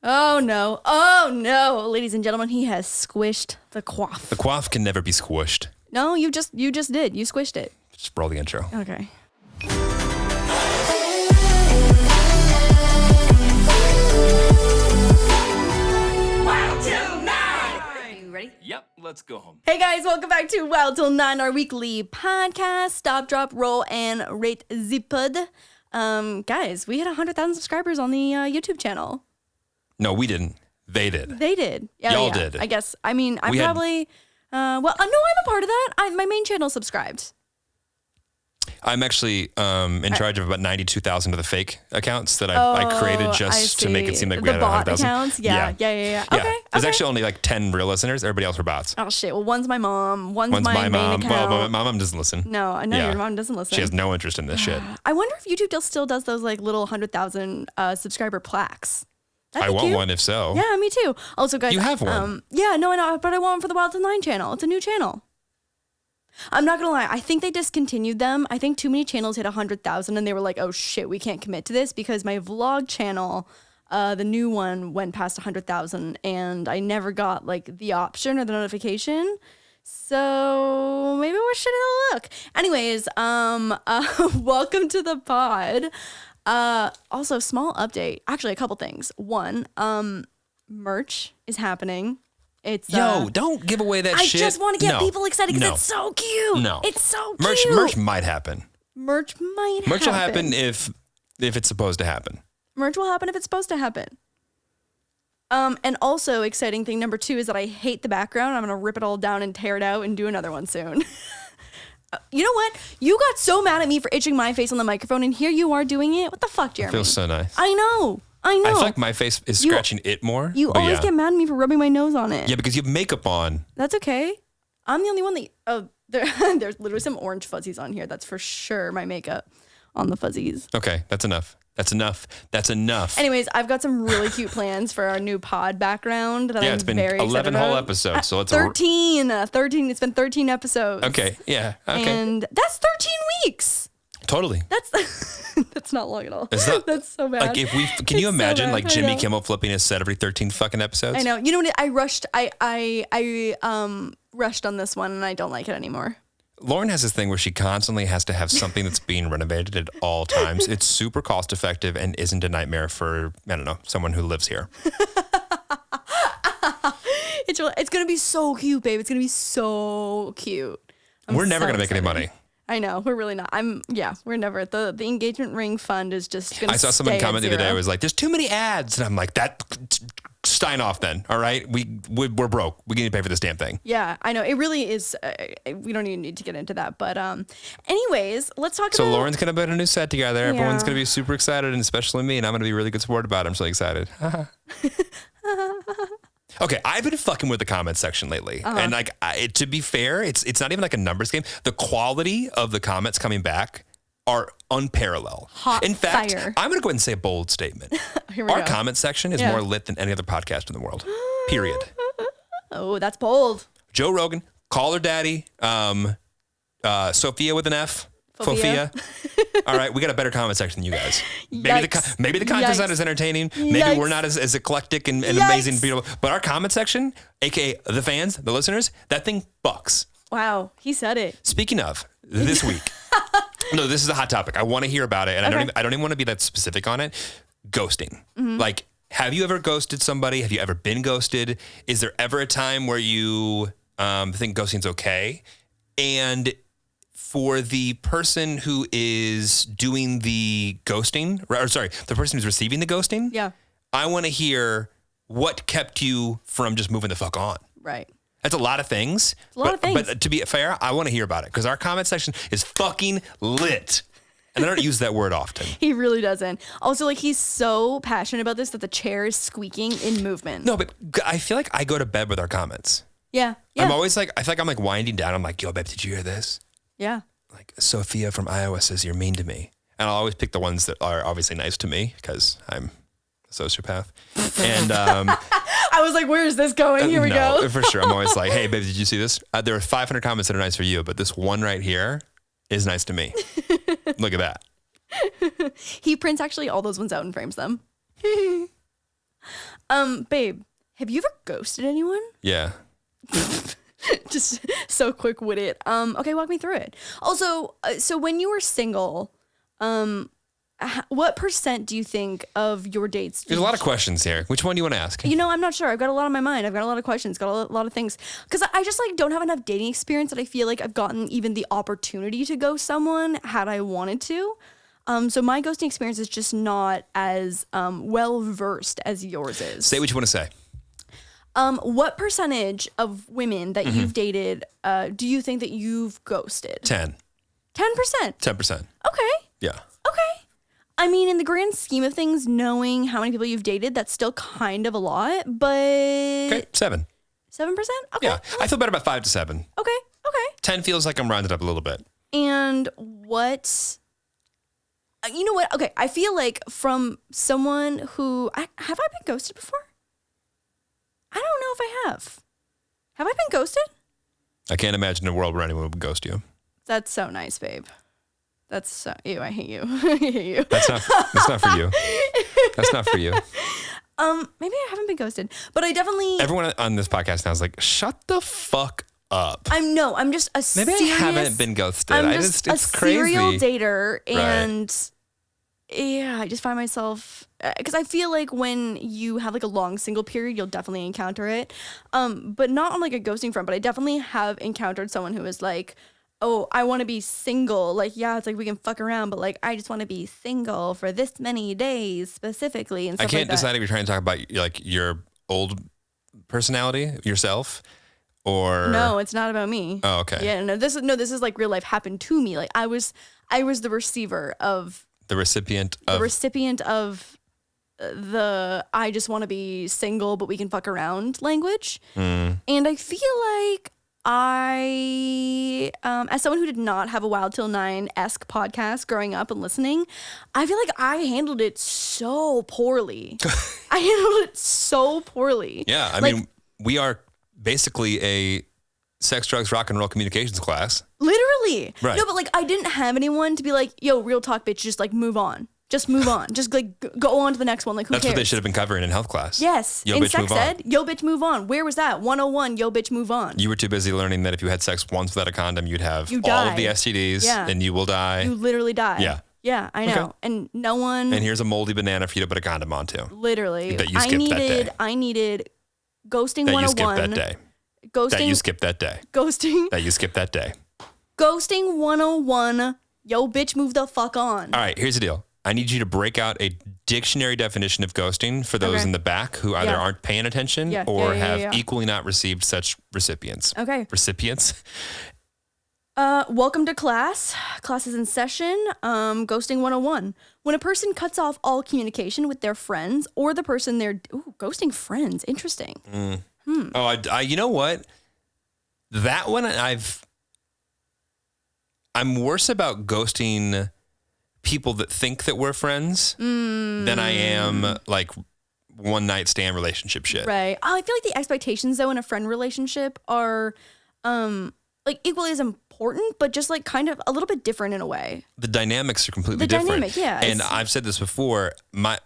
Oh no, ladies and gentlemen, he has squished the quaff. The quaff can never be squished. No, you just did. You squished it. Just roll the intro. Okay. Wild Till 9! Are you ready? Yep, let's go home. Hey guys, welcome back to Wild Till 9, our weekly podcast. Stop, drop, roll, and rate the pod. Guys, we hit 100,000 subscribers on the YouTube channel. No, we didn't. They did. They did. Yeah, Y'all yeah. did. I guess. I mean, I'm probably... no, I'm a part of that. My main channel subscribed. I'm actually in charge of about 92,000 of the fake accounts that I created just to make it seem like we had 100,000. Accounts? Yeah. Okay. There's actually only like 10 real listeners. Everybody else are bots. Oh shit. Well, one's my mom. One's my main account. Well, my mom doesn't listen. No, I know your mom doesn't listen. She has no interest in this shit. I wonder if YouTube still does those like little 100,000 subscriber plaques. I want one if so. Yeah, me too. Also, guys, you have one. Yeah, no, I know, but I want one for the Wild Till 9 channel. It's a new channel. I'm not gonna lie. I think they discontinued them. I think too many channels hit 100,000 and they were like, oh shit, we can't commit to this because my vlog channel, the new one went past 100,000 and I never got like the option or the notification. So maybe we should have a look. Anyways, welcome to the pod. Also, small update. Actually, a couple things. One, merch is happening. It's don't give away that shit. I just want to get people excited because it's so cute. No, it's so cute. Merch might happen. Merch will happen if it's supposed to happen. Merch will happen if it's supposed to happen. And also exciting thing number 2 is that I hate the background. I'm gonna rip it all down and tear it out and do another one soon. You know what? You got so mad at me for itching my face on the microphone, and here you are doing it. What the fuck, Jeremy? It feels so nice. I know. I feel like my face is scratching it more. You always get mad at me for rubbing my nose on it. Yeah, because you have makeup on. That's okay. I'm the only one that... there's literally some orange fuzzies on here. That's for sure my makeup on the fuzzies. Okay, that's enough. That's enough. Anyways, I've got some really cute plans for our new pod background that it's been 11 whole episodes, so it's 13. It's been 13 episodes. Okay, yeah. Okay. And that's 13 weeks. Totally. That's not long at all. That's so bad. Like can you imagine like Jimmy Kimmel flipping his set every 13 fucking episodes? I know. You know what? I rushed on this one and I don't like it anymore. Lauren has this thing where she constantly has to have something that's being renovated at all times. It's super cost effective and isn't a nightmare for, I don't know, someone who lives here. It's going to be so cute, babe. It's going to be so cute. We're never going to make any money. I know. We're really not. We're never. The engagement ring fund is just going to I saw someone comment the other day. I was like, there's too many ads. And I'm like, sign off then. All right. We're broke. We need to pay for this damn thing. Yeah, I know. It really is. We don't even need to get into that. But anyways, let's talk about. So Lauren's going to put a new set together. Yeah. Everyone's going to be super excited, and especially me. And I'm going to be really good support about it. I'm so excited. Okay, I've been fucking with the comments section lately. And like, to be fair, it's not even like a numbers game. The quality of the comments coming back are unparalleled. In fact, I'm going to go ahead and say a bold statement. Our comment section is more lit than any other podcast in the world. Period. Oh, that's bold. Joe Rogan, Call Her Daddy, Sophia with an F. Sophia. All right, we got a better comment section than you guys. Maybe the content's not as entertaining. Maybe we're not as eclectic and amazing, beautiful. But our comment section, aka the fans, the listeners, that thing bucks. Wow, he said it. Speaking of, this week. No, this is a hot topic. I want to hear about it, and I don't even want to be that specific on it. Ghosting. Mm-hmm. Like, have you ever ghosted somebody? Have you ever been ghosted? Is there ever a time where you think ghosting's okay? And for the person who is doing the ghosting, the person who's receiving the ghosting, I want to hear what kept you from just moving the fuck on. Right. That's a lot of things. But to be fair, I want to hear about it because our comment section is fucking lit. And I don't use that word often. He really doesn't. Also, like, he's so passionate about this that the chair is squeaking in movement. No, but I feel like I go to bed with our comments. Yeah. I'm always like, I feel like I'm like winding down. I'm like, yo, babe, did you hear this? Yeah. Like, Sophia from Iowa says you're mean to me. And I'll always pick the ones that are obviously nice to me because I'm a sociopath. And I was like, where is this going? Here we go. For sure. I'm always like, hey, babe, did you see this? There are 500 comments that are nice for you, but this one right here is nice to me. Look at that. He prints actually all those ones out and frames them. Babe, have you ever ghosted anyone? Yeah. Just so quick-witted. Okay, walk me through it. Also, so when you were single, what % do you think of your dates? There's a lot of questions here. Which one do you want to ask? I'm not sure. I've got a lot on my mind. I've got a lot of questions, got a lot of things. Because I just like don't have enough dating experience that I feel like I've gotten even the opportunity to ghost someone had I wanted to. So my ghosting experience is just not as well-versed as yours is. Say what you want to say. What percentage of women that you've dated do you think that you've ghosted? 10. 10%? 10%. Okay. Yeah. Okay. I mean, in the grand scheme of things, knowing how many people you've dated, that's still kind of a lot, but... Okay, 7. 7%? Okay. Yeah, I feel better about 5 to 7. Okay. 10 feels like I'm rounded up a little bit. And what... You know what? Okay, I feel like from someone who... have I been ghosted before? I don't know if I have. Have I been ghosted? I can't imagine a world where anyone would ghost you. That's so nice, babe. That's so... Ew, I hate you. I hate you. That's not for you. That's not for you. Maybe I haven't been ghosted, but I definitely... Everyone on this podcast now is like, shut the fuck up. I'm just a Maybe serious... I haven't been ghosted. I'm just it's a crazy. serial dater, and Right. yeah, I just find myself... Because I feel like when you have like a long single period, you'll definitely encounter it. But not on like a ghosting front, but I definitely have encountered someone who is like, oh, I want to be single. Like, yeah, it's like we can fuck around, but like, I just want to be single for this many days specifically. And stuff I can't like that. decide if you're trying to talk about like your old personality, yourself, or... No, it's not about me. Oh, okay. Yeah, this is like real life happened to me. Like I was the receiver of... The recipient of the I just want to be single, but we can fuck around language. And I feel like I, as someone who did not have a Wild Till 9-esque podcast growing up and listening, I feel like I handled it so poorly. Yeah, I mean, we are basically a sex, drugs, rock and roll communications class. Literally. Right. No, but like I didn't have anyone to be like, yo, real talk, bitch, just like move on. Just move on. Just like go on to the next one. Like who That's cares? what they should have been covering in health class. Yes. Yo, in bitch, sex move on. ed, yo, bitch, move on. Where was that? 101, yo, bitch, move on. You were too busy learning that if you had sex once without a condom, you'd have You all die. of the STDs Yeah. and you will die. You literally die. Yeah. Yeah, I know. Okay. And no one... And here's a moldy banana for you to put a condom onto. Literally. That you skipped that day. I needed ghosting That 101. you skipped that day. Ghosting... That you skipped that day. Ghosting... That you skipped that day. Ghosting 101. Yo, bitch, move the fuck on. All right, here's the deal. I need you to break out a dictionary definition of ghosting for those Okay. in the back who either Yeah. aren't paying attention Yeah, or yeah, have yeah. equally not received such recipients. Okay. Recipients? Welcome to class. Class is in session. Ghosting 101. When a person cuts off all communication with their friends or the person they're... Ooh, ghosting friends. Interesting. Oh, I you know what? That one I'm worse about ghosting people that think that we're friends than I am like one night stand relationship shit. Right. I feel like the expectations though in a friend relationship are like equally as important, but just like kind of a little bit different in a way. The dynamics are completely The different. dynamic, yeah, And it's- I've said this before.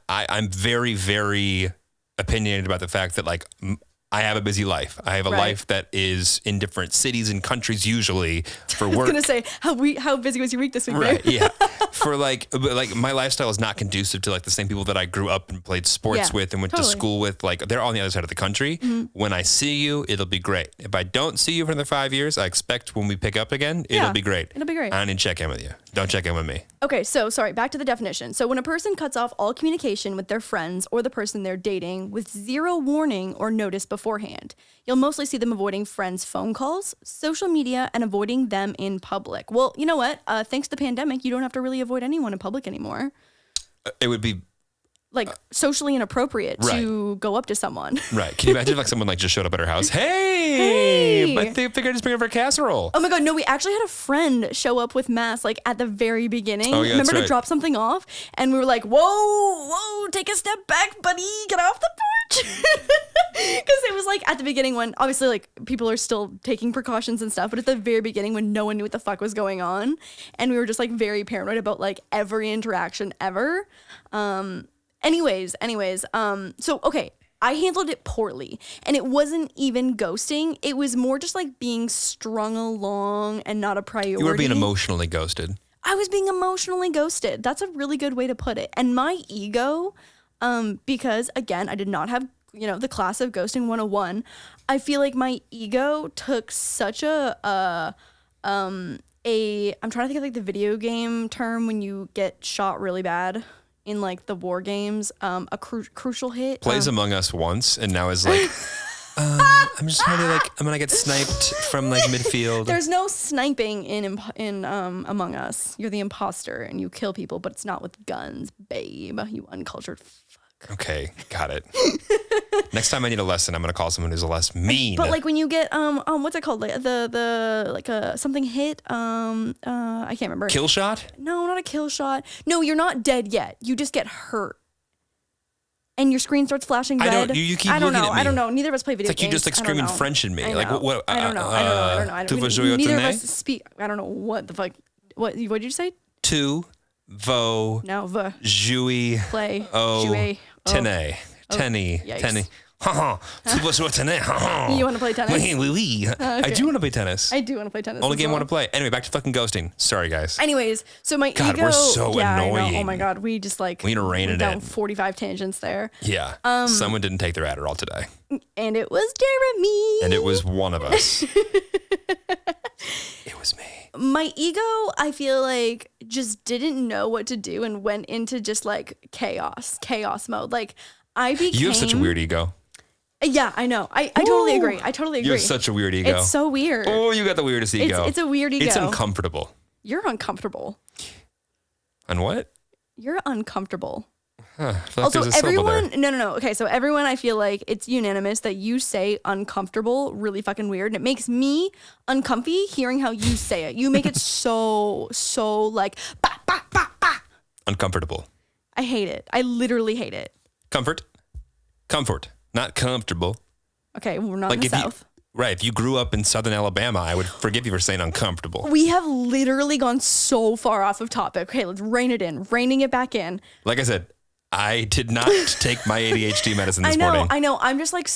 I'm very, very opinionated about the fact that like I have a busy life. I have a Right. life that is in different cities and countries usually for I was work. gonna say how busy was your week this week? Right. babe? Yeah. For but my lifestyle is not conducive to like the same people that I grew up and played sports Yeah, with and went totally. to school with. Like they're all on the other side of the country. When I see you, it'll be great. If I don't see you for another 5 years, I expect when we pick up again, it'll Yeah, be great. it'll be great. I don't need to check in with you. Don't check in with me. Okay, so sorry, back to the definition. So when a person cuts off all communication with their friends or the person they're dating with zero warning or notice beforehand, you'll mostly see them avoiding friends' phone calls, social media, and avoiding them in public. Well, you know what? Thanks to the pandemic, you don't have to really avoid anyone in public anymore. It would be Like socially inappropriate to go up to someone. right. Can you imagine if like someone like just showed up at her house? Hey, Hey. I figured I'd just bring over a casserole. Oh my God, no, we actually had a friend show up with masks like at the very beginning. Oh, yeah, that's Remember to right. drop something off? And we were like, whoa, take a step back, buddy, get off the porch. Because it was like at the beginning when obviously like people are still taking precautions and stuff, but at the very beginning when no one knew what the fuck was going on. And we were just like very paranoid about like every interaction ever. Anyways, so okay. I handled it poorly, and it wasn't even ghosting. It was more just like being strung along and not a priority. You were being emotionally ghosted. I was being emotionally ghosted. That's a really good way to put it. And my ego, because again, I did not have, the class of ghosting 101. I feel like my ego took such I'm trying to think of like the video game term when you get shot really bad in like the war games, a crucial hit. Plays Among Us once and now is like, I'm just trying to I'm gonna get sniped from like midfield. There's no sniping in Among Us. You're the imposter and you kill people, but it's not with guns, babe. You uncultured fuck. Okay, got it. Next time I need a lesson, I'm gonna call someone who's less mean. But like when you get what's it called? Like the something hit. I can't remember. Kill shot? No, not a kill shot. No, you're not dead yet. You just get hurt. And your screen starts flashing red. You keep looking at me. I don't know. Neither of us play video games. It's like you just like screaming French at me. I like what? I don't know. Neither of us speak. I don't know what the fuck. What did you say? Tu, vo. No, v. Jouer. Play. Oh. Jouer. Tenez. Tenny. Tenny. You want to play tennis? Okay. I do want to play tennis. I do want to play tennis. Only game I want to play. Anyway, back to fucking ghosting. Sorry, guys. Anyways, so my ego. God, we're so annoying. I know. Oh my God, we just like. We need to rein it down in. 45 tangents there. Yeah. Someone didn't take their Adderall today. And it was Jeremy. And it was one of us. It was me. My ego, I feel like, just didn't know what to do and went into just like chaos mode. Like I became. You have such a weird ego. Yeah, I know. I totally agree. You have such a weird ego. It's so weird. Oh, you got the weirdest ego. It's a weird ego. It's uncomfortable. You're uncomfortable. On what? You're uncomfortable. Huh, also, everyone, no. Okay, so everyone, I feel like it's unanimous that you say uncomfortable really fucking weird. And it makes me uncomfy hearing how you say it. You make it so like, bah, bah, bah, bah. Uncomfortable. I hate it. I literally hate it. Comfort. Not comfortable. Okay, we're not in the South. If you grew up in Southern Alabama, I would forgive you for saying uncomfortable. We have literally gone so far off of topic. Okay, let's reining it back in. Like I said, I did not take my ADHD medicine this morning. I know. I'm just like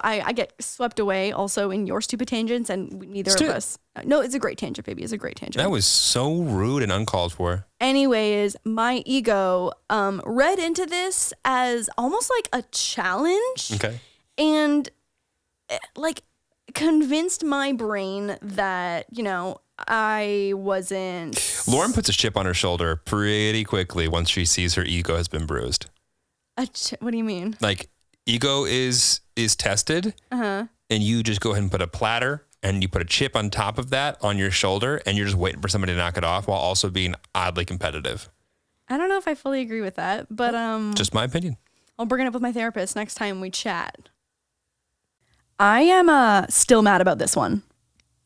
I get swept away also in your stupid tangents and neither of us. No, it's a great tangent, baby. It's a great tangent. That was so rude and uncalled for. Anyways, my ego read into this as almost like a challenge. Okay. And like convinced my brain that, I wasn't. Lauren puts a chip on her shoulder pretty quickly once she sees her ego has been bruised. What do you mean? Like ego is tested, and you just go ahead and put a platter and you put a chip on top of that on your shoulder, and you're just waiting for somebody to knock it off while also being oddly competitive. I don't know if I fully agree with that, but just my opinion. I'll bring it up with my therapist next time we chat. I am still mad about this one.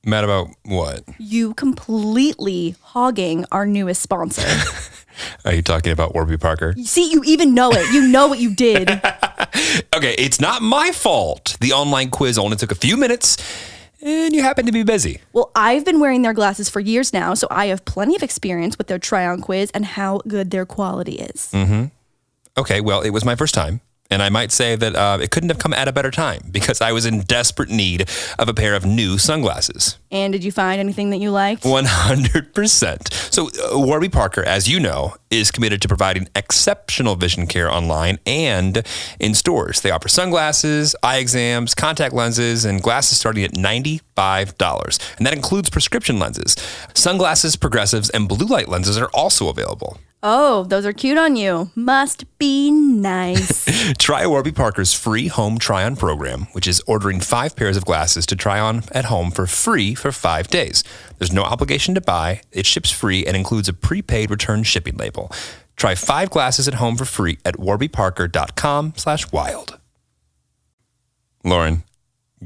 Mad about what? You completely hogging our newest sponsor. Are you talking about Warby Parker? See, you even know it. You know what you did. Okay, it's not my fault. The online quiz only took a few minutes, and you happen to be busy. Well, I've been wearing their glasses for years now, so I have plenty of experience with their try-on quiz and how good their quality is. Mm-hmm. Okay, well, it was my first time. And I might say that it couldn't have come at a better time because I was in desperate need of a pair of new sunglasses. And did you find anything that you liked? 100%. So Warby Parker, as you know, is committed to providing exceptional vision care online and in stores. They offer sunglasses, eye exams, contact lenses, and glasses starting at $95. And that includes prescription lenses. Sunglasses, progressives, and blue light lenses are also available. Oh, those are cute on you. Must be nice. Try Warby Parker's free home try-on program, which is ordering 5 pairs of glasses to try on at home for free for 5 days. There's no obligation to buy. It ships free and includes a prepaid return shipping label. Try 5 glasses at home for free at warbyparker.com/wild. Lauren,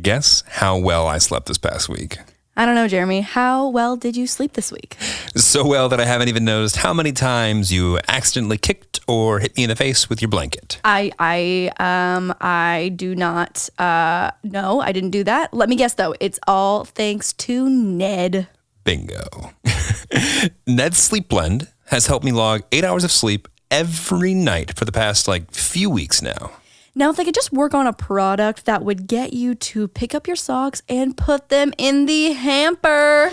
guess how well I slept this past week? I don't know, Jeremy. How well did you sleep this week? So well that I haven't even noticed how many times you accidentally kicked or hit me in the face with your blanket. I do not no, I didn't do that. Let me guess though. It's all thanks to Ned. Bingo. Ned's Sleep Blend has helped me log 8 hours of sleep every night for the past few weeks now. Now, if they could just work on a product that would get you to pick up your socks and put them in the hamper.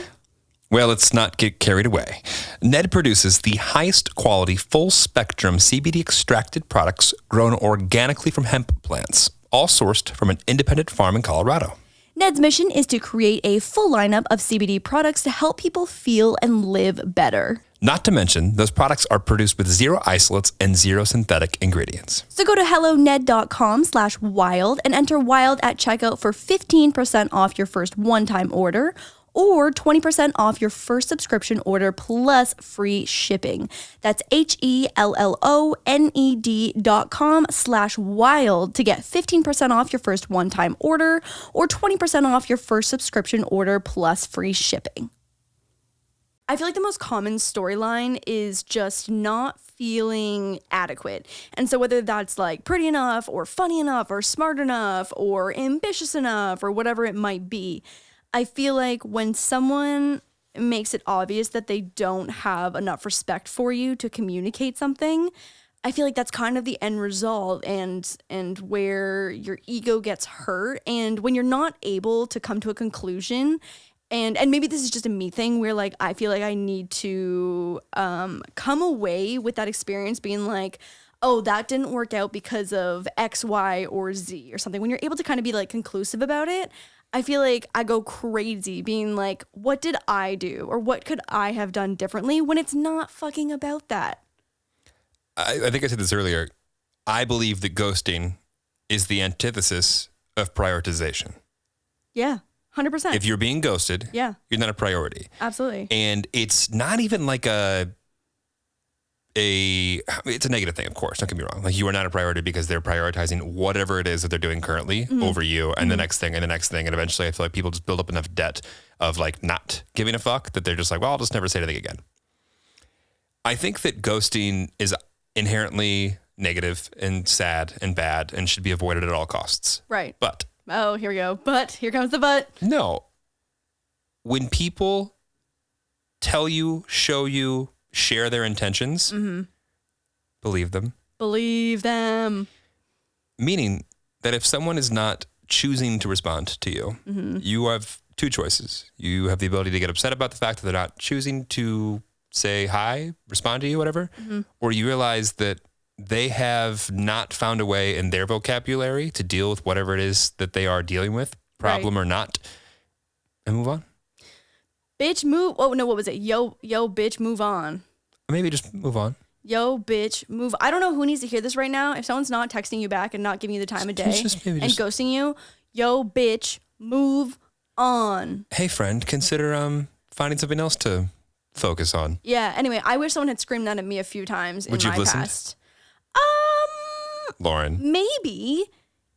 Well, let's not get carried away. Ned produces the highest quality, full spectrum CBD extracted products grown organically from hemp plants, all sourced from an independent farm in Colorado. Ned's mission is to create a full lineup of CBD products to help people feel and live better. Not to mention, those products are produced with zero isolates and zero synthetic ingredients. So go to helloned.com/wild and enter WILD at checkout for 15% off your first one-time order or 20% off your first subscription order plus free shipping. That's helloned.com/wild to get 15% off your first one-time order or 20% off your first subscription order plus free shipping. I feel like the most common storyline is just not feeling adequate. And so whether that's like pretty enough or funny enough or smart enough or ambitious enough or whatever it might be, I feel like when someone makes it obvious that they don't have enough respect for you to communicate something, I feel like that's kind of the end result and where your ego gets hurt. And when you're not able to come to a conclusion, and maybe this is just a me thing where like I feel like I need to come away with that experience being like, oh, that didn't work out because of X, Y, or Z or something. When you're able to kind of be like conclusive about it, I feel like I go crazy being like, what did I do? Or what could I have done differently when it's not fucking about that? I think I said this earlier. I believe that ghosting is the antithesis of prioritization. Yeah, 100%. If you're being ghosted, yeah, you're not a priority. Absolutely. And it's not even like it's a negative thing, of course. Don't get me wrong. Like you are not a priority because they're prioritizing whatever it is that they're doing currently over you and the next thing and the next thing. And eventually I feel like people just build up enough debt of like not giving a fuck that they're just like, well, I'll just never say anything again. I think that ghosting is inherently negative and sad and bad and should be avoided at all costs. Right. But. Oh, here we go. But here comes the but. No. When people tell you, show you, share their intentions, believe them. Believe them. Meaning that if someone is not choosing to respond to you, you have two choices. You have the ability to get upset about the fact that they're not choosing to say hi, respond to you, whatever, or you realize that they have not found a way in their vocabulary to deal with whatever it is that they are dealing with, problem or not, and move on. Bitch, move. Oh, no, what was it? Yo, bitch, move on. Maybe just move on. Yo, bitch, move. I don't know who needs to hear this right now. If someone's not texting you back and not giving you the time of day and ghosting you, yo, bitch, move on. Hey, friend, consider finding something else to focus on. Yeah, anyway, I wish someone had screamed that at me a few times in my past. Lauren. Maybe.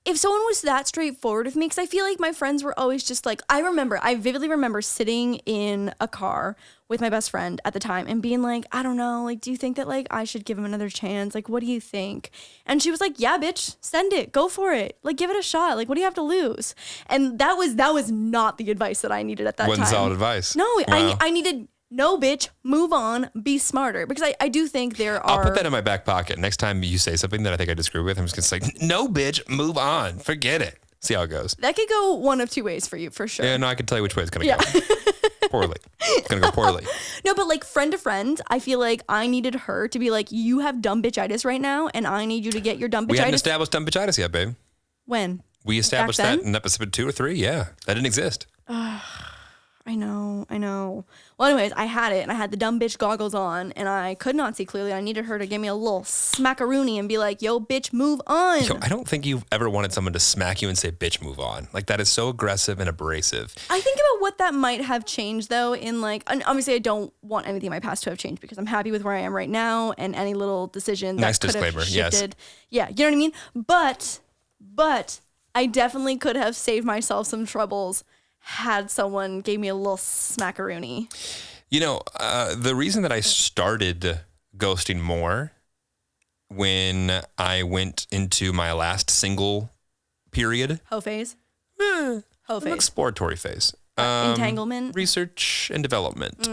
If someone was that straightforward with me, because I feel like my friends were always just like, I vividly remember sitting in a car with my best friend at the time and being like, I don't know, like, do you think that like I should give him another chance? Like, what do you think? And she was like, yeah, bitch, send it, go for it. Like, give it a shot. Like, what do you have to lose? And that was not the advice that I needed at that time. Wasn't solid advice. No, wow. I needed, no, bitch, move on, be smarter. Because I do think there are... I'll put that in my back pocket. Next time you say something that I think I disagree with, I'm just going to say, no, bitch, move on. Forget it. See how it goes. That could go one of two ways for you, for sure. Yeah, no, I can tell you which way it's going to go. Poorly. It's going to go poorly. No, but like friend to friend, I feel like I needed her to be like, you have dumb bitchitis right now, and I need you to get your dumb bitchitis. We haven't established dumb bitchitis yet, babe. When? We established that in episode 2 or 3. Yeah, that didn't exist. I know. Well, anyways, I had it, and I had the dumb bitch goggles on, and I could not see clearly. I needed her to give me a little smackaroony and be like, yo, bitch, move on. Yo, I don't think you've ever wanted someone to smack you and say, bitch, move on. Like, that is so aggressive and abrasive. I think about what that might have changed, though, in like, and obviously I don't want anything in my past to have changed because I'm happy with where I am right now, and any little decision that nice could disclaimer, have shifted. Yes. Yeah, you know what I mean? But I definitely could have saved myself some troubles had someone gave me a little smackaroony. You know, the reason that I started ghosting more when I went into my last single period. Hoe phase? Hoe phase. An exploratory phase. Entanglement? Research and development.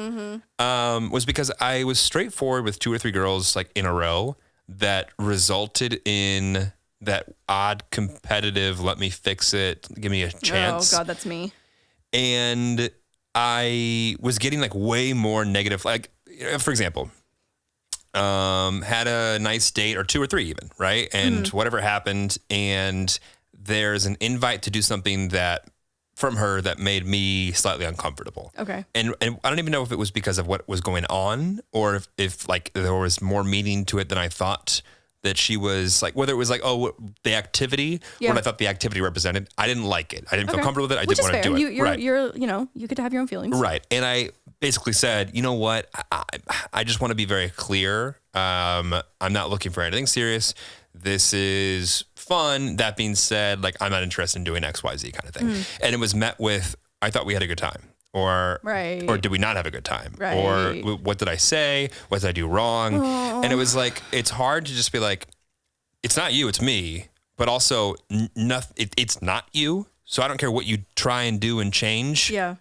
Was because I was straightforward with 2 or 3 girls like in a row that resulted in that odd competitive, let me fix it, give me a chance. Oh God, that's me. And I was getting like way more negative. Like, for example, had a nice date or 2 or 3 even, right? And whatever happened, and there's an invite to do something that from her that made me slightly uncomfortable. Okay. And I don't even know if it was because of what was going on or if like there was more meaning to it than I thought that she was like, whether it was like, oh, the activity, what I thought the activity represented. I didn't like it. I didn't feel comfortable with it. I didn't want to do it. You're, you get to have your own feelings. Right. And I basically said, you know what? I just want to be very clear. I'm not looking for anything serious. This is fun. That being said, like, I'm not interested in doing X, Y, Z kind of thing. And it was met with, I thought we had a good time. Or did we not have a good time? Right. Or what did I say? What did I do wrong? Oh. And it was like, it's hard to just be like, it's not you, it's me. But also, it's not you. So I don't care what you try and do and change. Yeah.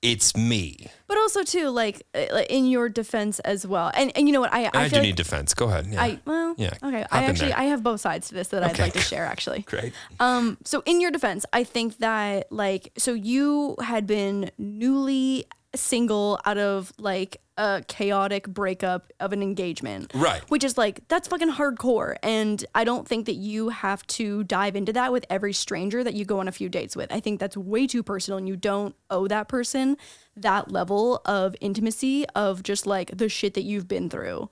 It's me. But also too, like in your defense as well. And you know what? I do need defense. Go ahead. Yeah. Okay. I have both sides to this that I'd like to share actually. Great. So in your defense, I think that like, so you had been newly single out of like a chaotic breakup of an engagement. Right. Which is like, that's fucking hardcore. And I don't think that you have to dive into that with every stranger that you go on a few dates with. I think that's way too personal and you don't owe that person that level of intimacy of just like the shit that you've been through.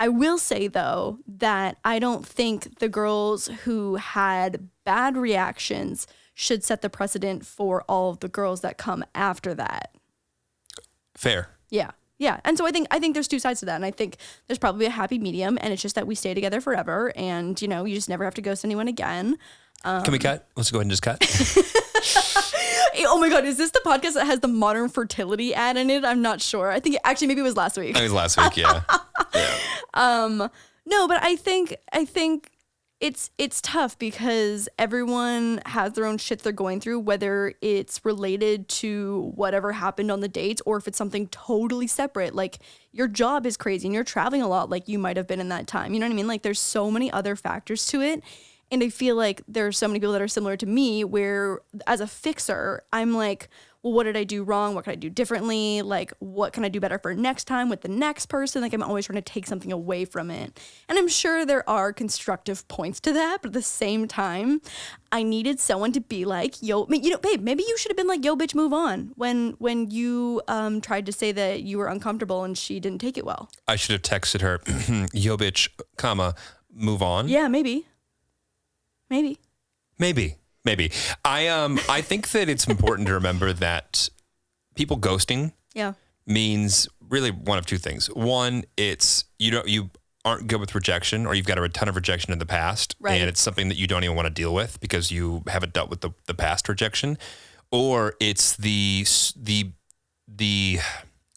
I will say though, that I don't think the girls who had bad reactions should set the precedent for all of the girls that come after that. Fair. Yeah. Yeah. And so I think there's 2 sides to that. And I think there's probably a happy medium and it's just that we stay together forever and, you know, you just never have to ghost anyone again. Can we cut? Let's go ahead and just cut. Oh my God. Is this the podcast that has the modern fertility ad in it? I'm not sure. I think actually maybe it was last week. I think it was last week. Yeah. Yeah. No, but I think it's tough because everyone has their own shit they're going through, whether it's related to whatever happened on the dates or if it's something totally separate. Like your job is crazy and you're traveling a lot like you might have been in that time. You know what I mean? Like there's so many other factors to it. And I feel like there's so many people that are similar to me where as a fixer, I'm like, well, what did I do wrong? What can I do differently? Like, what can I do better for next time with the next person? Like, I'm always trying to take something away from it. And I'm sure there are constructive points to that. But at the same time, I needed someone to be like, yo, you know, babe, maybe you should have been like, yo, bitch, move on. When you tried to say that you were uncomfortable and she didn't take it well. I should have texted her, yo, bitch, comma, move on. Yeah, maybe. I think that it's important to remember that people ghosting means really one of 2 things. One, it's you aren't good with rejection or you've got a ton of rejection in the past and it's something that you don't even want to deal with because you haven't dealt with the past rejection. Or it's the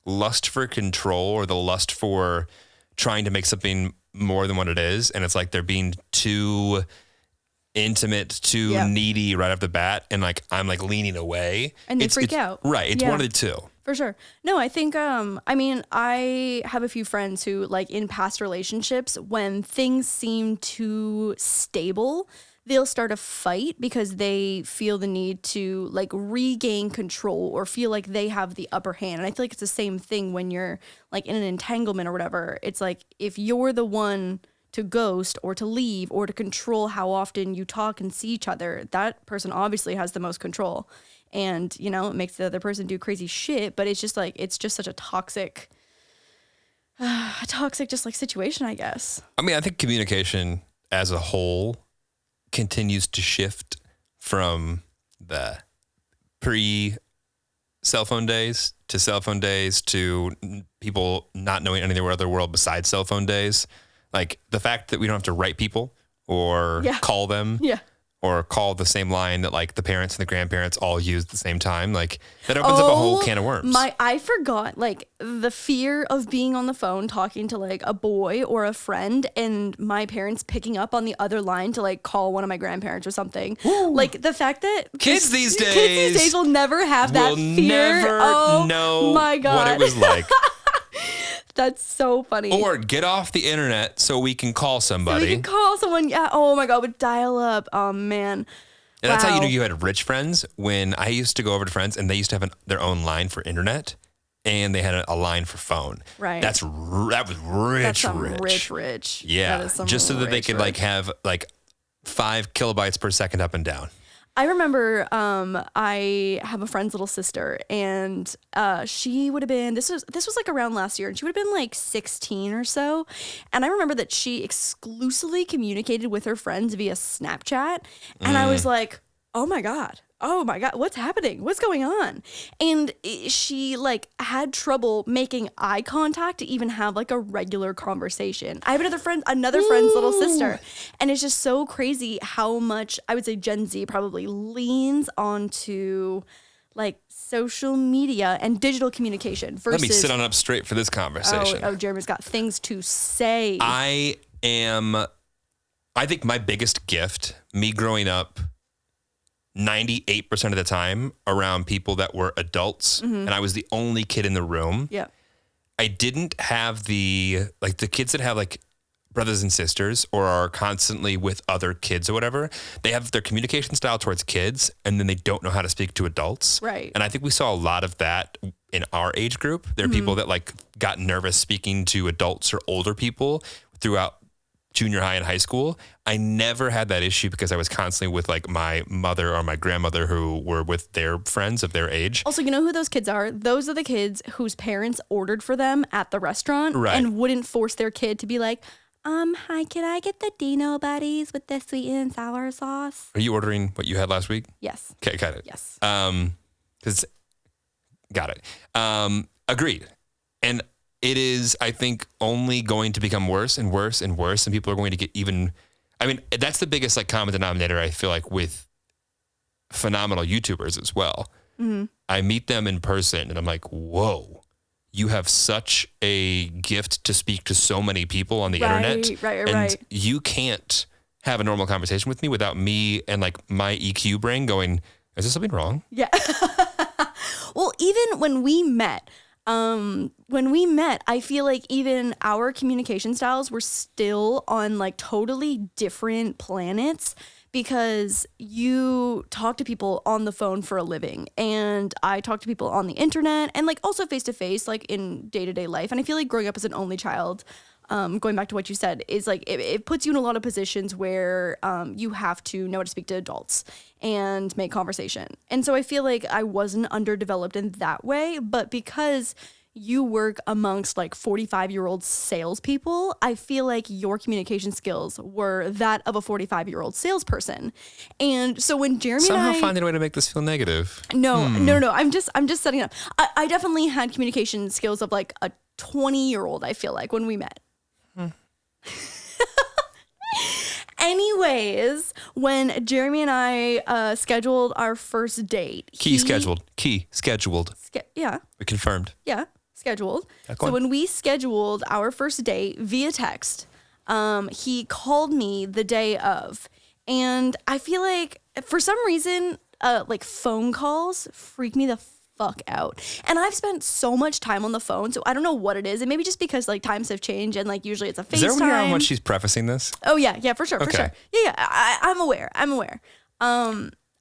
lust for control or the lust for trying to make something more than what it is. And it's like they're being too intimate, too needy right off the bat, and like I'm like leaning away and they freak out. Right, it's one of the 2 for sure. No, I think I mean I have a few friends who like in past relationships when things seem too stable they'll start a fight because they feel the need to like regain control or feel like they have the upper hand. And I feel like it's the same thing when you're like in an entanglement or whatever. It's like if you're the one to ghost or to leave or to control how often you talk and see each other, that person obviously has the most control. And, you know, it makes the other person do crazy shit, but it's just like, it's just such a toxic just like situation, I guess. I mean, I think communication as a whole continues to shift from the pre-cell phone days to cell phone days to people not knowing any other world besides cell phone days. Like the fact that we don't have to write people or call them or call the same line that like the parents and the grandparents all use at the same time. Like that opens up a whole can of worms. I forgot like the fear of being on the phone talking to like a boy or a friend and my parents picking up on the other line to like call one of my grandparents or something. Ooh. Like the fact that kids these days will never have that fear. Never know my God. what it was like. That's so funny. Or get off the internet so we can call somebody. So we can call someone. Yeah. Oh my God. With dial up. Oh man. And that's how you knew you had rich friends. When I used to go over to friends and they used to have their own line for internet and they had a line for phone. Right. That was rich, That's some rich. Yeah. That is some just so that they could rich. like have like 5 kilobytes per second up and down. I remember I have a friend's little sister, and she would have been, this was like around last year, and she would have been like 16 or so. And I remember that she exclusively communicated with her friends via Snapchat. And I was like, oh my God, what's happening? What's going on? And she like had trouble making eye contact to even have like a regular conversation. I have another friend's little sister. And it's just so crazy how much, I would say Gen Z probably leans onto like social media and digital communication versus. Let me sit on up straight for this conversation. Oh, Jeremy's got things to say. I think my biggest gift, me growing up 98% of the time around people that were adults, and I was the only kid in the room. Yeah. I didn't have the kids that have like brothers and sisters or are constantly with other kids or whatever. They have their communication style towards kids and then they don't know how to speak to adults. Right. And I think we saw a lot of that in our age group. There are people that like got nervous speaking to adults or older people throughout junior high and high school. I never had that issue because I was constantly with like my mother or my grandmother who were with their friends of their age. Also, you know who those kids are? Those are the kids whose parents ordered for them at the restaurant and wouldn't force their kid to be like, hi, can I get the Dino Buddies with the sweet and sour sauce? Are you ordering what you had last week? Yes. Okay, got it. Yes. Got it. Agreed. And it is, I think, only going to become worse and worse and worse. And people are going to get even, I mean, that's the biggest like common denominator, I feel like, with phenomenal YouTubers as well. Mm-hmm. I meet them in person and I'm like, whoa, you have such a gift to speak to so many people on the internet. And you can't have a normal conversation with me without me and like my EQ brain going, is there something wrong? Yeah. Well, even when we met, I feel like even our communication styles were still on like totally different planets because you talk to people on the phone for a living and I talk to people on the internet and like also face to face, like in day-to-day life. And I feel like growing up as an only child, going back to what you said, is like it puts you in a lot of positions where you have to know how to speak to adults and make conversation. And so I feel like I wasn't underdeveloped in that way, but because you work amongst like 45-year-old salespeople, I feel like your communication skills were that of a 45-year-old salesperson. And so when Jeremy somehow finding a way to make this feel negative. No. I'm just setting it up. I definitely had communication skills of like a 20-year-old, I feel like, when we met. Anyways, when Jeremy and I scheduled our first date. Scheduled. Yeah. We confirmed. Yeah, scheduled. So when we scheduled our first date via text, he called me the day of. And I feel like for some reason, like phone calls freak me the fuck out. And I've spent so much time on the phone, so I don't know what it is. And maybe just because like times have changed and like usually it's a FaceTime. Is everyone hear how much she's prefacing this? Oh yeah, for sure. Yeah, I'm aware.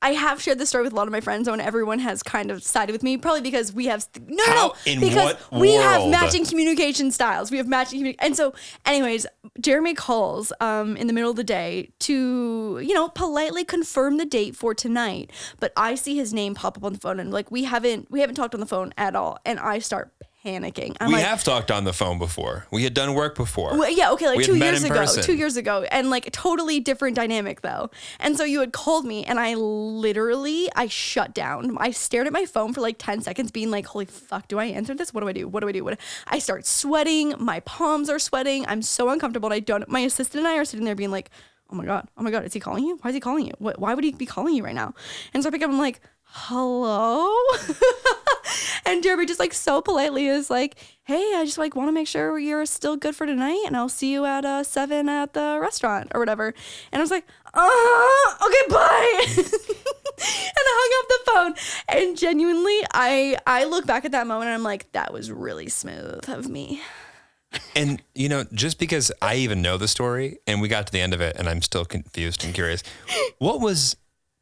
I have shared this story with a lot of my friends and everyone has kind of sided with me, probably because we have we have matching communication styles. And so anyways, Jeremy calls in the middle of the day to, politely confirm the date for tonight. But I see his name pop up on the phone and like we haven't talked on the phone at all. And I start panicking. We have talked on the phone before. We had done work before. Well, yeah, okay, like 2 years ago. 2 years ago. And like totally different dynamic though. And so you had called me and I shut down. I stared at my phone for like 10 seconds being like, holy fuck, do I answer this? What do I do? I start sweating. My palms are sweating. I'm so uncomfortable. My assistant and I are sitting there being like, oh my God, is he calling you? Why is he calling you? Why would he be calling you right now? And so I pick up, I'm like, hello? And Jeremy just like so politely is like, hey, I just like want to make sure you're still good for tonight and I'll see you at 7 at the restaurant or whatever. And I was like, okay, bye. And I hung up the phone. And genuinely, I look back at that moment and I'm like, that was really smooth of me. And, just because I even know the story and we got to the end of it and I'm still confused and curious, what was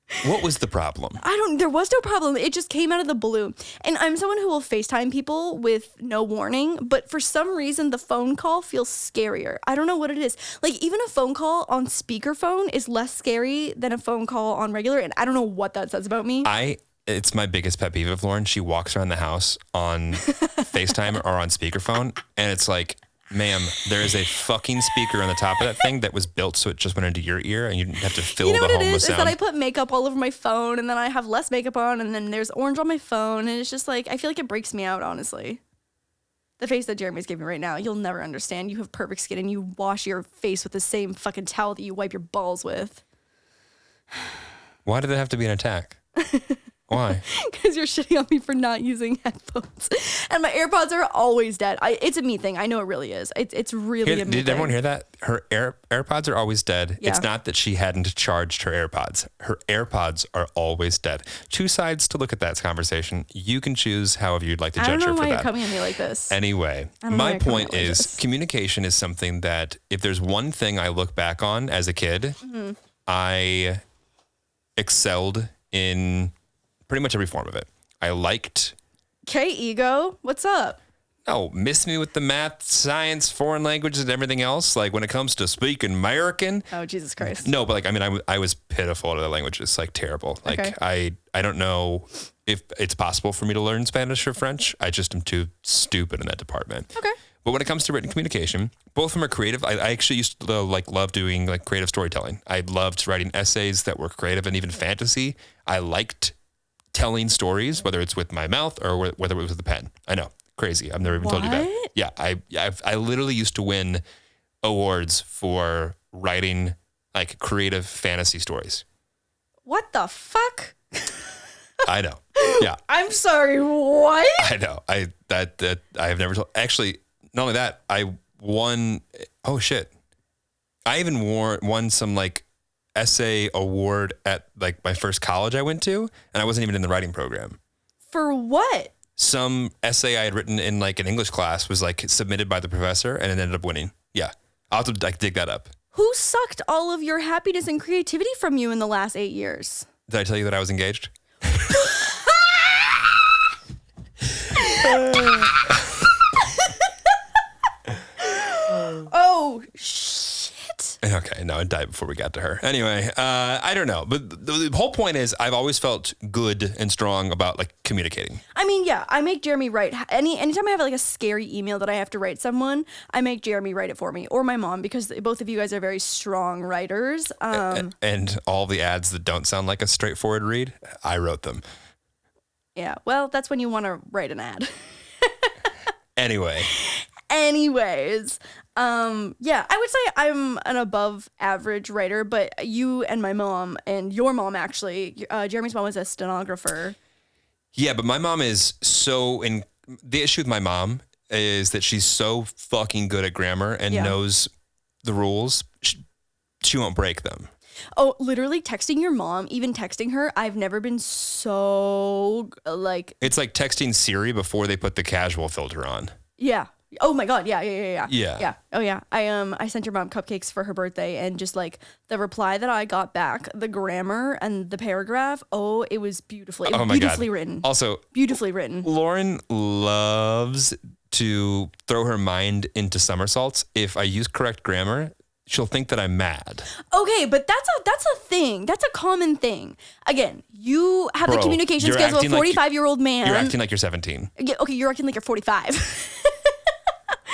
the problem? There was no problem. It just came out of the blue. And I'm someone who will FaceTime people with no warning, but for some reason the phone call feels scarier. I don't know what it is. Like even a phone call on speakerphone is less scary than a phone call on regular. And I don't know what that says about me. It's my biggest pet peeve of Lauren. She walks around the house on FaceTime or on speakerphone, and it's like, ma'am, there is a fucking speaker on the top of that thing that was built so it just went into your ear, and you didn't have to fill the home with sound. You know what it is that I put makeup all over my phone, and then I have less makeup on, and then there's orange on my phone, and it's just like, I feel like it breaks me out, honestly. The face that Jeremy's giving right now, you'll never understand. You have perfect skin, and you wash your face with the same fucking towel that you wipe your balls with. Why did it have to be an attack? Why? Because you're shitting on me for not using headphones. And my AirPods are always dead. It's a me thing. I know it really is. It's really a me thing. Did everyone hear that? Her AirPods are always dead. Yeah. It's not that she hadn't charged her AirPods. Her AirPods are always dead. Two sides to look at that conversation. You can choose however you'd like to judge her for that. I don't know why you're coming at me like this. Anyway, my point is communication is something that if there's one thing I look back on as a kid, I excelled in pretty much every form of it. I liked... Okay, ego. What's up? Oh, miss me with the math, science, foreign languages, and everything else. Like when it comes to speaking American. Oh, Jesus Christ. No, but I was pitiful at other languages, like terrible. Like okay. I don't know if it's possible for me to learn Spanish or French. I just am too stupid in that department. Okay. But when it comes to written communication, both of them are creative. I actually used to love doing like creative storytelling. I loved writing essays that were creative and even fantasy. I liked telling stories, whether it's with my mouth or whether it was with a pen. I know, crazy. I've never even told you that. Yeah, I literally used to win awards for writing like creative fantasy stories. What the fuck? I know. Yeah. I'm sorry. What? I know. I have never told. Actually, not only that, I won. Oh shit! I even won some like essay award at like my first college I went to, and I wasn't even in the writing program. For what? Some essay I had written in like an English class was like submitted by the professor, and it ended up winning. Yeah, I'll have to like dig that up. Who sucked all of your happiness and creativity from you in the last 8 years? Did I tell you that I was engaged? Oh, shit. Okay, no, it died before we got to her. Anyway, I don't know. But the whole point is I've always felt good and strong about like communicating. I mean, yeah, I make Jeremy write. Anytime I have like a scary email that I have to write someone, I make Jeremy write it for me or my mom, because both of you guys are very strong writers. And all the ads that don't sound like a straightforward read, I wrote them. Yeah, well, that's when you want to write an ad. Anyways, yeah, I would say I'm an above average writer, but you and my mom and your mom, actually, Jeremy's mom was a stenographer. Yeah, but my mom is the issue with my mom is that she's so fucking good at grammar and knows the rules. She won't break them. Oh, literally texting your mom, even texting her, I've never been so like... It's like texting Siri before they put the casual filter on. Yeah. Oh my God. Yeah. Yeah. Oh yeah. I sent your mom cupcakes for her birthday, and just like the reply that I got back, the grammar and the paragraph. Oh, it was beautifully. It was beautifully written. Also, beautifully written. Lauren loves to throw her mind into somersaults. If I use correct grammar, she'll think that I'm mad. Okay, but that's a thing. That's a common thing. Again, you have the communication skills of a 45-year-old man. You're acting like you're 17. Yeah, okay, you're acting like you're 45.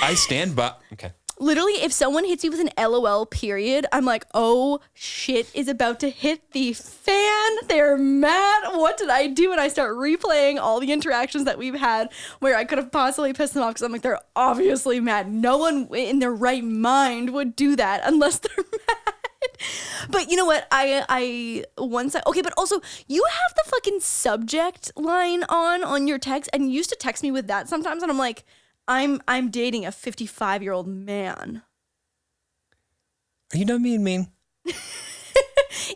I stand by. Okay. Literally, if someone hits you with an LOL period, I'm like, oh, shit is about to hit the fan. They're mad. What did I do? And I start replaying all the interactions that we've had where I could have possibly pissed them off, because I'm like, they're obviously mad. No one in their right mind would do that unless they're mad. But you know what? Okay, but also you have the fucking subject line on your text, and you used to text me with that sometimes, and I'm like, I'm dating a 55-year-old man. Are you done being mean?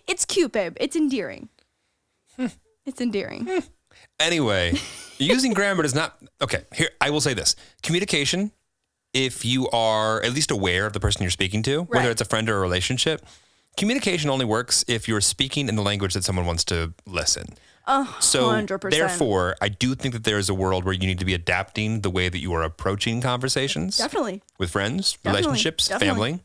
It's cute, babe. It's endearing. It's endearing. Anyway, using grammar does not... Okay, here, I will say this. Communication if you are at least aware of the person you're speaking to, whether Right. it's a friend or a relationship, communication only works if you're speaking in the language that someone wants to listen. 100%. Therefore, I do think that there is a world where you need to be adapting the way that you are approaching conversations. Definitely. With friends, Definitely. relationships, Definitely.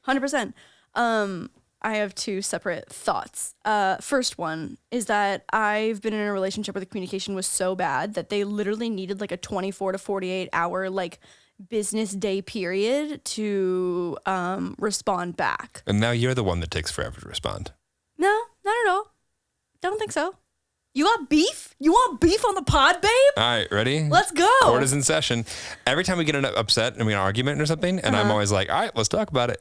family. 100%. I have two separate thoughts. First one is that I've been in a relationship where the communication was so bad that they literally needed like a 24 to 48 hour like business day period to respond back. And now you're the one that takes forever to respond. No, not at all. Don't think so. You got beef? You want beef on the pod, babe? All right, ready? Let's go. Court is in session. Every time we get upset and we get an argument or something, and I'm always like, all right, let's talk about it.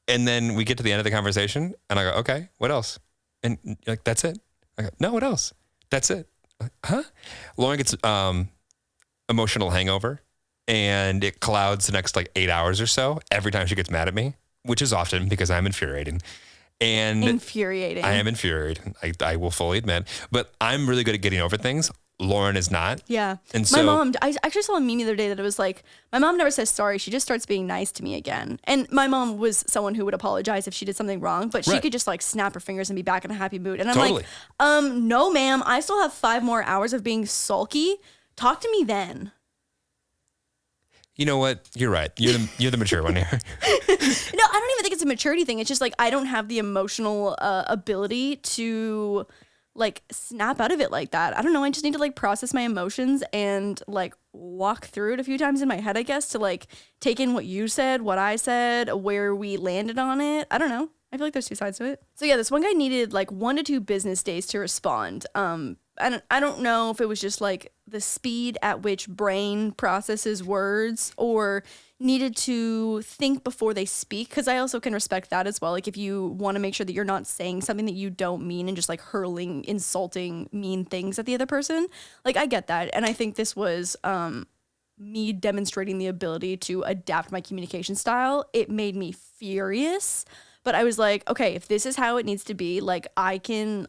And then we get to the end of the conversation, and I go, okay, what else? And you're like, that's it? I go, no, what else? That's it. I'm like, huh? Lauren gets emotional hangover, and it clouds the next like 8 hours or so every time she gets mad at me, which is often because I'm infuriating. And infuriating. I am infuriated. I will fully admit, but I'm really good at getting over things. Lauren is not. Yeah. And my so, mom, I actually saw a meme the other day that it was like, my mom never says sorry. She just starts being nice to me again. And my mom was someone who would apologize if she did something wrong, but she Right. could just like snap her fingers and be back in a happy mood. And I'm Totally. like, no, ma'am, I still have 5 more hours of being sulky. Talk to me then. you know what? You're right. You're the mature one here. No, I don't even think it's a maturity thing. It's just like I don't have the emotional ability to like snap out of it like that. I don't know. I just need to like process my emotions and like walk through it a few times in my head, I guess, to like take in what you said, what I said, where we landed on it. I don't know. I feel like there's 2 sides to it. So yeah, this one guy needed like 1 to 2 business days to respond. I don't know if it was just like the speed at which brain processes words or needed to think before they speak, because I also can respect that as well. Like if you want to make sure that you're not saying something that you don't mean and just like hurling insulting mean things at the other person, like I get that. And I think this was me demonstrating the ability to adapt my communication style. It made me furious, but I was like, okay, if this is how it needs to be, like I can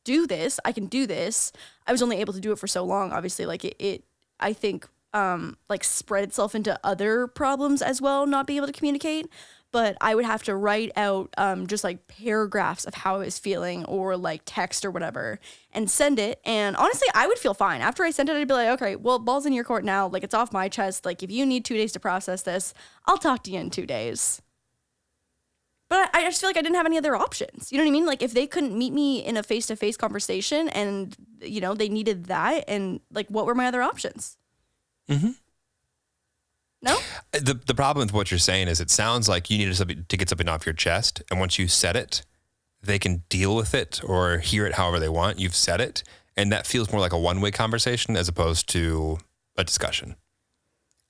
do this. I can do this. I was only able to do it for so long. Obviously, like it I think like spread itself into other problems as well, not being able to communicate. But I would have to write out just like paragraphs of how I was feeling or like text or whatever and send it. And honestly, I would feel fine. After I sent it, I'd be like, okay, well, ball's in your court now. Like it's off my chest. Like if you need 2 days to process this, I'll talk to you in 2 days. But I just feel like I didn't have any other options. You know what I mean? Like if they couldn't meet me in a face-to-face conversation and, you know, they needed that, and like what were my other options? Mm-hmm. No? The problem with what you're saying is it sounds like you needed something to get something off your chest. And once you said it, they can deal with it or hear it however they want. You've said it. And that feels more like a one-way conversation as opposed to a discussion.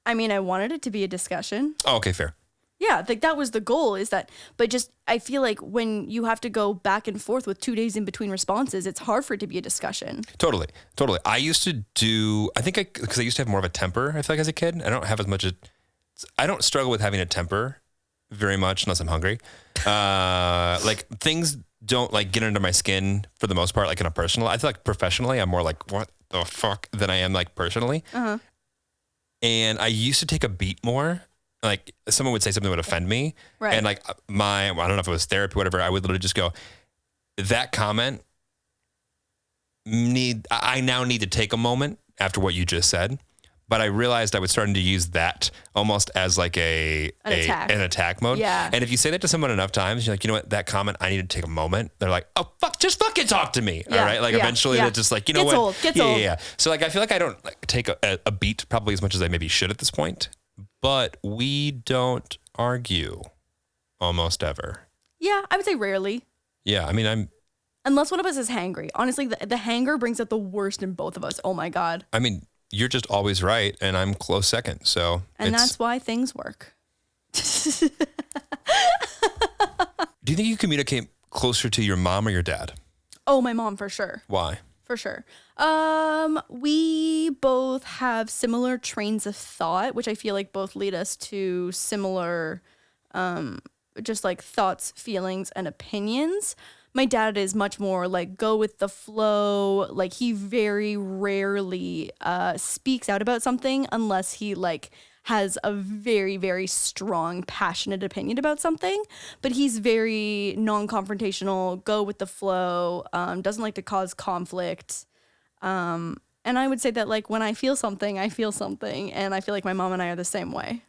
I mean, I wanted it to be a discussion. Oh, okay, fair. Yeah, like that was the goal, is that, but just, I feel like when you have to go back and forth with 2 days in between responses, it's hard for it to be a discussion. Totally. I used to do, because I used to have more of a temper, I feel like as a kid. I don't have as much, I don't struggle with having a temper very much unless I'm hungry. Like things don't like get under my skin for the most part, like in a personal, I feel like professionally, I'm more like, what the fuck than I am like personally. Uh-huh. And I used to take a beat more. Like someone would say something that would offend me. Right. And like I don't know if it was therapy, whatever, I would literally just go, that comment I now need to take a moment after what you just said. But I realized I was starting to use that almost as like an attack mode. Yeah. And if you say that to someone enough times, you're like, you know what, that comment, I need to take a moment. They're like, oh, fuck, just fucking talk to me. Yeah. All right. Like eventually they're just like, you know what? Gets old. Yeah. So like, I feel like I don't like take a beat probably as much as I maybe should at this point. But we don't argue almost ever. Yeah, I would say rarely. Yeah, I mean, Unless one of us is hangry. Honestly, the hanger brings out the worst in both of us. Oh my God. I mean, you're just always right, and I'm close second. So, and that's why things work. Do you think you communicate closer to your mom or your dad? Oh, my mom, for sure. Why? For sure. We both have similar trains of thought, which I feel like both lead us to similar, just like thoughts, feelings, and opinions. My dad is much more like go with the flow. Like he very rarely speaks out about something unless he like has a very, very strong, passionate opinion about something, but he's very non-confrontational, go with the flow, doesn't like to cause conflict. And I would say that like when I feel something, and I feel like my mom and I are the same way.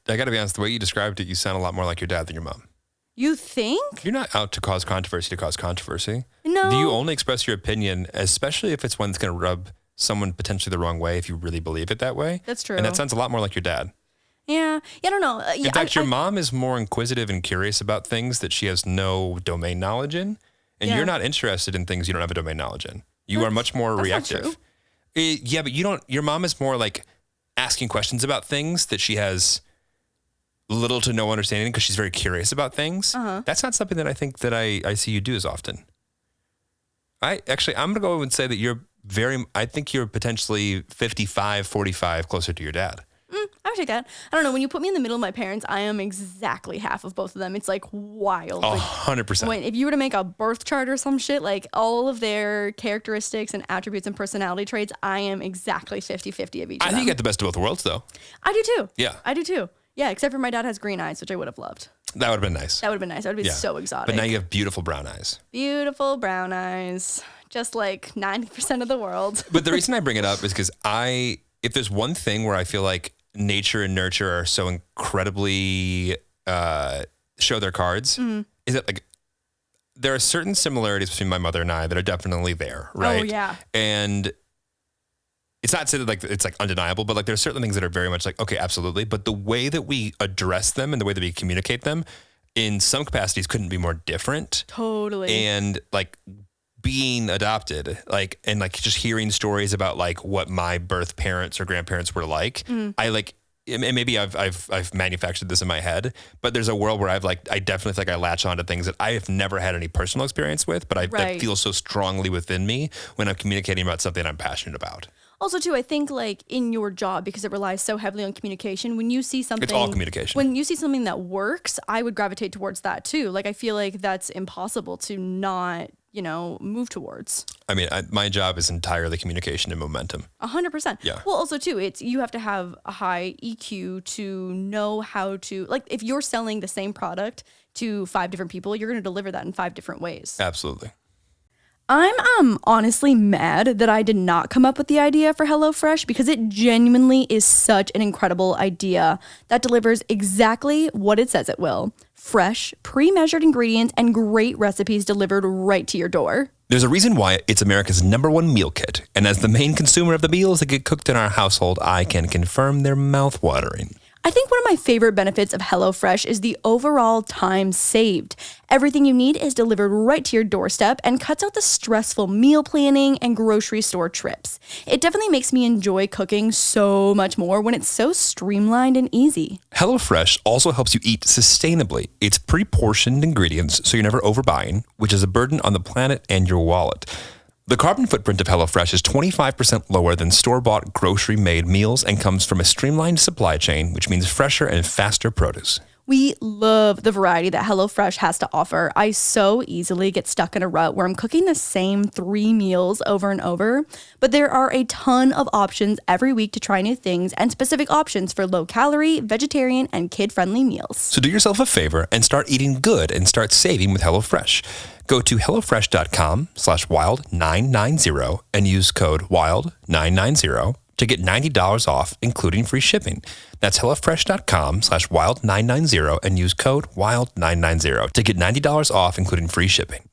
I got to be honest, the way you described it, you sound a lot more like your dad than your mom. You think? You're not out to cause controversy. No. Do you only express your opinion, especially if it's one that's going to rub someone potentially the wrong way if you really believe it that way? That's true. And that sounds a lot more like your dad. Yeah, I don't know. In fact, your mom is more inquisitive and curious about things that she has no domain knowledge in. And you're not interested in things you don't have a domain knowledge in. You are much more reactive. Not true. Yeah, but your mom is more like asking questions about things that she has little to no understanding because she's very curious about things. That's not something that I think that I see you do as often. I'm going to go and say that I think you're potentially 55-45 closer to your dad. I would take that. I don't know. When you put me in the middle of my parents, I am exactly half of both of them. It's like wild. 100%. If you were to make a birth chart or some shit, like all of their characteristics and attributes and personality traits, I am exactly 50-50 of each of them. I think you get the best of both worlds, though. I do too. Yeah. I do too. Yeah, except for my dad has green eyes, which I would have loved. That would have been nice. That would have been so exotic. But now you have beautiful brown eyes. Beautiful brown eyes. Just like 90% of the world. But the reason I bring it up is because if there's one thing where I feel like nature and nurture are so incredibly show their cards, is that like there are certain similarities between my mother and I that are definitely there, right? Oh, yeah. And it's not to say that like it's like undeniable, but like there's certain things that are very much like, okay, absolutely. But the way that we address them and the way that we communicate them in some capacities couldn't be more different. Totally. And like being adopted, like, and like just hearing stories about like what my birth parents or grandparents were like, I like, and maybe I've manufactured this in my head, but there's a world where I definitely feel like I latch onto things that I have never had any personal experience with, but that feel so strongly within me when I'm communicating about something I'm passionate about. Also, too, I think like in your job, because it relies so heavily on communication, when you see something, it's all communication. When you see something that works, I would gravitate towards that too. Like I feel like that's impossible to not, move towards. I mean, my job is entirely communication and momentum. 100%. Yeah. Well, also too, you have to have a high EQ to know how to, like, if you're selling the same product to 5 different people, you're going to deliver that in 5 different ways. Absolutely. I'm honestly mad that I did not come up with the idea for HelloFresh because it genuinely is such an incredible idea that delivers exactly what it says it will. Fresh, pre-measured ingredients and great recipes delivered right to your door. There's a reason why it's America's #1 meal kit. And as the main consumer of the meals that get cooked in our household, I can confirm they're mouth-watering. I think one of my favorite benefits of HelloFresh is the overall time saved. Everything you need is delivered right to your doorstep and cuts out the stressful meal planning and grocery store trips. It definitely makes me enjoy cooking so much more when it's so streamlined and easy. HelloFresh also helps you eat sustainably. It's pre-portioned ingredients, so you're never overbuying, which is a burden on the planet and your wallet. The carbon footprint of HelloFresh is 25% lower than store-bought grocery-made meals and comes from a streamlined supply chain, which means fresher and faster produce. We love the variety that HelloFresh has to offer. I so easily get stuck in a rut where I'm cooking the same 3 meals over and over, but there are a ton of options every week to try new things and specific options for low-calorie, vegetarian, and kid-friendly meals. So do yourself a favor and start eating good and start saving with HelloFresh. Go to HelloFresh.com/wild990 and use code WILD990 to get $90 off, including free shipping. That's HelloFresh.com/wild990 and use code WILD990 to get $90 off, including free shipping.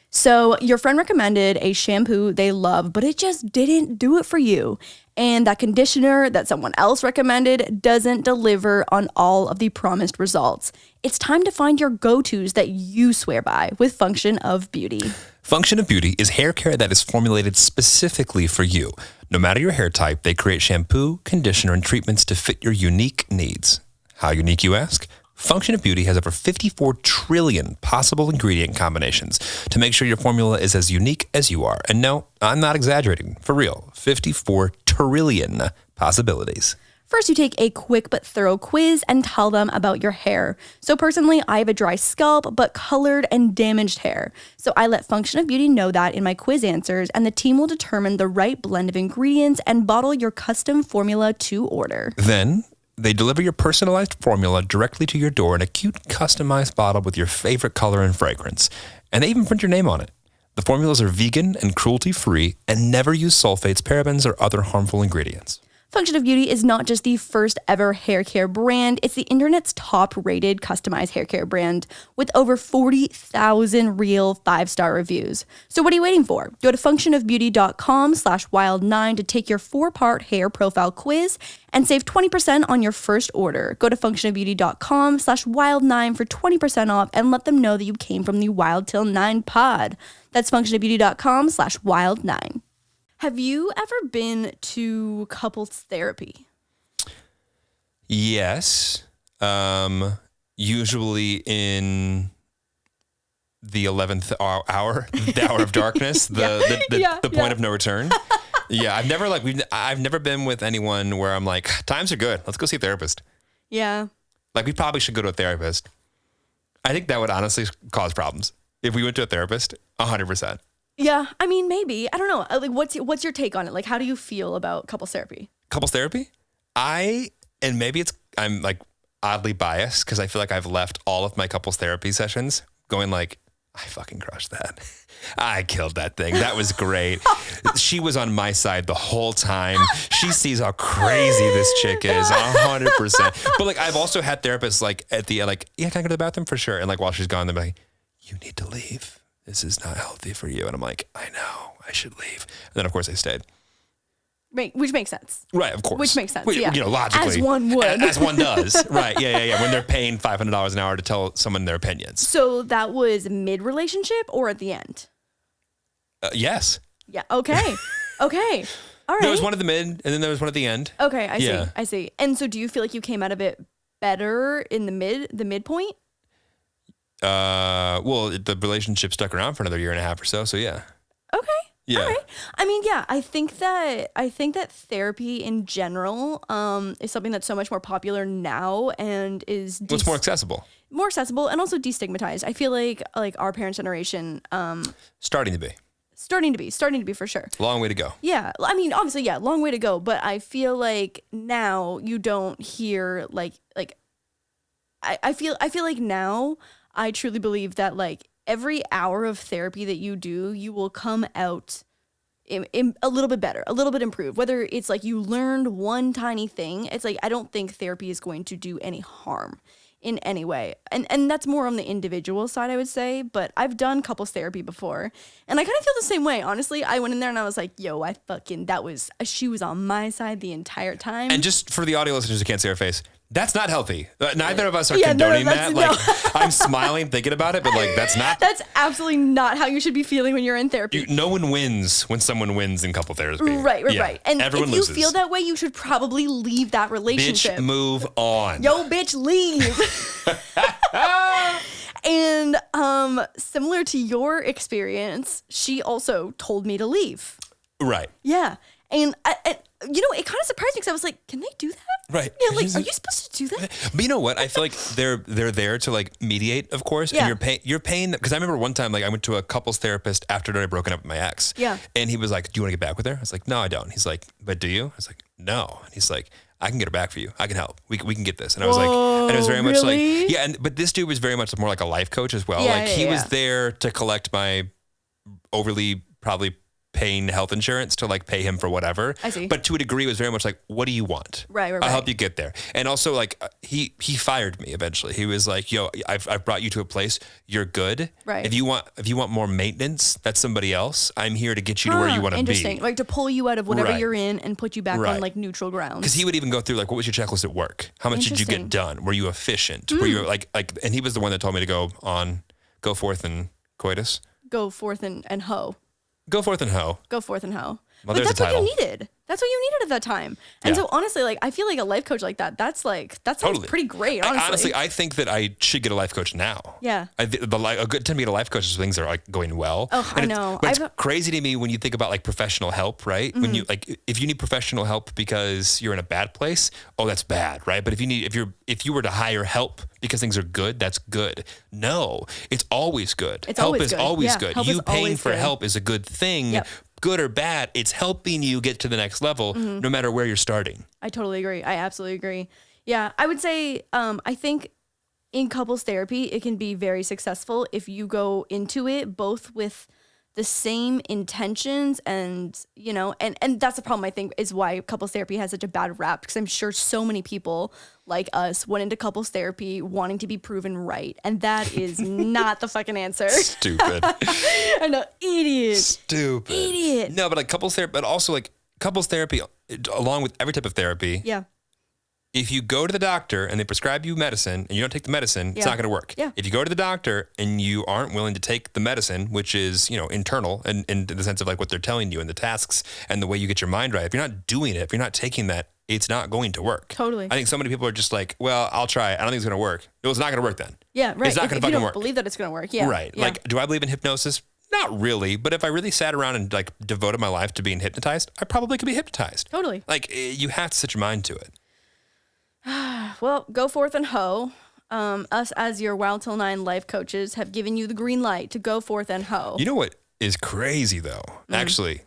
So your friend recommended a shampoo they love, but it just didn't do it for you. And that conditioner that someone else recommended doesn't deliver on all of the promised results. It's time to find your go-tos that you swear by with Function of Beauty. Function of Beauty is hair care that is formulated specifically for you. No matter your hair type, they create shampoo, conditioner, and treatments to fit your unique needs. How unique, you ask? Function of Beauty has over 54 trillion possible ingredient combinations to make sure your formula is as unique as you are. And no, I'm not exaggerating. For real, 54 trillion possibilities. First, you take a quick but thorough quiz and tell them about your hair. So personally, I have a dry scalp, but colored and damaged hair. So I let Function of Beauty know that in my quiz answers, and the team will determine the right blend of ingredients and bottle your custom formula to order. Then they deliver your personalized formula directly to your door in a cute, customized bottle with your favorite color and fragrance. And they even print your name on it. The formulas are vegan and cruelty-free and never use sulfates, parabens, or other harmful ingredients. Function of Beauty is not just the first ever hair care brand, it's the internet's top rated customized hair care brand with over 40,000 real 5-star reviews. So what are you waiting for? Go to functionofbeauty.com/wild9 to take your 4-part hair profile quiz and save 20% on your first order. Go to functionofbeauty.com/wild9 for 20% off and let them know that you came from the Wild Till 9 pod. That's functionofbeauty.com/wild9. Have you ever been to couples therapy? Yes. Usually in the 11th hour, the hour of darkness, the point of no return. Yeah, I've never been with anyone where I'm like, times are good. Let's go see a therapist. Yeah. Like, we probably should go to a therapist. I think that would honestly cause problems if we went to a therapist. 100%. Yeah, I mean, maybe. I don't know. Like, what's your take on it? Like, how do you feel about couples therapy? Couples therapy? I'm like oddly biased because I feel like I've left all of my couples therapy sessions going like, I fucking crushed that. I killed that thing. That was great. She was on my side the whole time. She sees how crazy this chick is, 100%. But like, I've also had therapists like at the like, yeah, can I go to the bathroom for sure? And like while she's gone, they're like, you need to leave. This is not healthy for you. And I'm like, I know, I should leave. And then of course I stayed. Which makes sense. Right, of course. Which makes sense, yeah. You know, logically. As one would. As one does. Right, yeah. When they're paying $500 an hour to tell someone their opinions. So that was mid-relationship or at the end? Yes. Yeah, okay. Okay. All right. There was one at the mid, and then there was one at the end. Okay, I see. And so do you feel like you came out of it better in the midpoint? Well, the relationship stuck around for another year and a half or so yeah. Okay. Yeah. All right. I mean, yeah, I think that therapy in general is something that's so much more popular now and is It's more accessible. More accessible and also destigmatized. I feel like our parents' generation Starting to be for sure. Long way to go. Yeah. I mean, obviously, yeah, long way to go, but I feel like now you don't hear I feel like now I truly believe that like every hour of therapy that you do, you will come out in a little bit better, a little bit improved. Whether it's like you learned one tiny thing, it's like I don't think therapy is going to do any harm in any way. And that's more on the individual side, I would say. But I've done couples therapy before, and I kind of feel the same way. Honestly, I went in there and I was like, yo, she was on my side the entire time. And just for the audio listeners who can't see our face, that's not healthy. Neither of us are condoning that. No. Like, I'm smiling thinking about it, but like, that's absolutely not how you should be feeling when you're in therapy. No one wins when someone wins in couple therapy. Right. And everyone if you loses. feel that way, you should probably leave that relationship. Bitch, move on. Yo, bitch, leave. And similar to your experience, she also told me to leave. Right. Yeah. And it kind of surprised me because I was like, can they do that? Right. Yeah, like, are you supposed to do that? But you know what? I feel like they're there to like mediate, of course. Yeah. And you're paying them. Because I remember one time, like I went to a couples therapist after I'd broken up with my ex. Yeah. And he was like, do you want to get back with her? I was like, no, I don't. He's like, but do you? I was like, no. And he's like, I can get her back for you. I can help. We can get this. And I was like, and it was very much like, yeah. But this dude was very much more like a life coach as well. Yeah, he was there to collect my overly probably paying health insurance to like pay him for whatever. I see. But to a degree, it was very much like, what do you want? Right. I'll help you get there. And also like he fired me eventually. He was like, yo, I've brought you to a place. You're good. Right. If you want more maintenance, that's somebody else. I'm here to get you to where you want to be. Interesting. Like to pull you out of whatever Right. you're in and put you back on like neutral ground. Because he would even go through like, what was your checklist at work? How much did you get done? Were you efficient? Were you like, and he was the one that told me to go forth and coitus. Go forth and hoe. Go forth and hoe. Go forth and hoe. Well, like, there's that's a what title. you needed. That's what you needed at that time. And so honestly, like, I feel like a life coach like that, that sounds pretty great, honestly. I think that I should get a life coach now. Yeah. A good time to get a life coach is when things are like going well. Oh, I know. But it's crazy to me when you think about like professional help, right? When you like, if you need professional help because you're in a bad place, oh, that's bad, right? But if you were to hire help because things are good, that's good. No, it's always good. Help is always good. You paying for help is a good thing. Yep. Good or bad, it's helping you get to the next level, no matter where you're starting. I totally agree. I absolutely agree. Yeah, I would say I think in couples therapy, it can be very successful if you go into it both with the same intentions and, you know, and that's the problem, I think, is why couples therapy has such a bad rap, because I'm sure so many people like us went into couples therapy wanting to be proven right. And that is not the fucking answer. Stupid. I know. Idiot. Stupid. Idiot. No, but like couples therapy, but also like couples therapy, along with every type of therapy. Yeah. If you go to the doctor and they prescribe you medicine and you don't take the medicine, it's not going to work. Yeah. If you go to the doctor and you aren't willing to take the medicine, which is, you know, internal and in the sense of like what they're telling you and the tasks and the way you get your mind right, if you're not doing it, if you're not taking that, it's not going to work. Totally. I think so many people are just like, well, I'll try it. I don't think it's going to work. No, it's not going to work then. Yeah, right. It's not going to if you fucking don't work. believe that it's going to work. Yeah. Right. Yeah. Like, do I believe in hypnosis? Not really. But if I really sat around and like devoted my life to being hypnotized, I probably could be hypnotized. Totally. Like, you have to set your mind to it. Well, go forth and hoe. Us as your Wild Till 9 life coaches have given you the green light to go forth and hoe. You know what is crazy though? Actually,